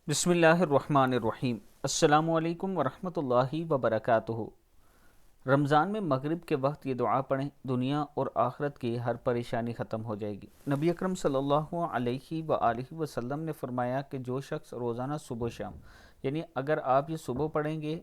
बिस्मिल्लाहिर्रहमानिर्रहीम। अस्सलामु अलैकुम वरहमतुल्लाहि वबरकातुहू। रमज़ान में मगरिब के वक्त ये दुआ पढ़ें, दुनिया और आखिरत की हर परेशानी ख़त्म हो जाएगी। नबी अकरम सल्लल्लाहु अलैहि वसल्लम ने फरमाया कि जो शख्स रोज़ाना सुबह शाम, यानी अगर आप ये सुबह पढ़ेंगे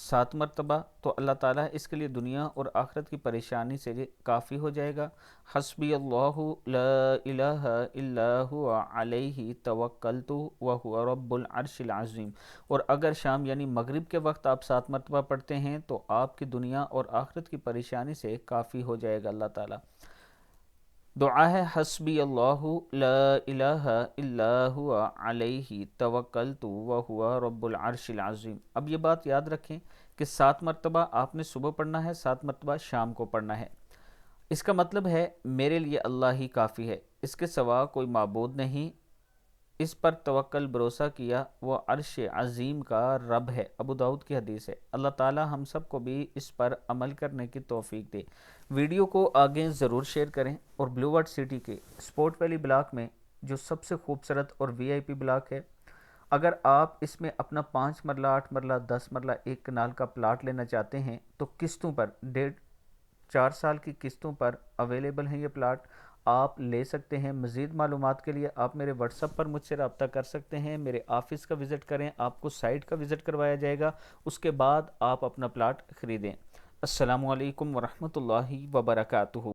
7 मरतबा, तो अल्लाह ताला इसके लिए दुनिया और आखिरत की परेशानी से काफ़ी हो जाएगा। हस्बी अल्लाहु ला इलाहा इल्ला हुवा अलैहि तवक्कलतु व हुवा रब्बुल अर्शिल अज़ीम। और अगर शाम यानी मगरिब के वक्त आप 7 मरतबा पढ़ते हैं तो आपकी दुनिया और आखिरत की परेशानी से काफ़ी हो जाएगा अल्लाह ताला। दुआ है हस्बी अल्लाहु ला इलाहा इल्ला हुवा अलैहि तवक्कलतु व हुवा रब्बुल अर्शिल अज़ीम। अब ये बात याद रखें कि 7 मरतबा आपने सुबह पढ़ना है, 7 मरतबा शाम को पढ़ना है। इसका मतलब है मेरे लिए अल्लाह ही काफ़ी है, इसके सिवा कोई माबूद नहीं, इस पर तवक्कल भरोसा किया, वो अर्श अज़ीम का रब है। अबू दाऊद की हदीस है। अल्लाह ताला हम सब को भी इस पर अमल करने की तौफीक दे। वीडियो को आगे ज़रूर शेयर करें। और ब्लू वर्ड सिटी के स्पोर्ट वैली ब्लॉक में जो सबसे खूबसूरत और वीआईपी ब्लॉक है, अगर आप इसमें अपना 5 मरला 8 मरला 10 मरला एक कनाल का प्लाट लेना चाहते हैं तो किस्तों पर 4 साल की किस्तों पर अवेलेबल हैं ये प्लाट, आप ले सकते हैं। मज़ीद मालूमात के लिए आप मेरे व्हाट्सएप पर मुझसे रब्ता कर सकते हैं। मेरे ऑफ़िस का विज़िट करें, आपको साइट का विज़िट करवाया जाएगा, उसके बाद आप अपना प्लाट ख़रीदें। अस्सलामु अलैकुम वरहमतुल्लाहि वबरकातुहू।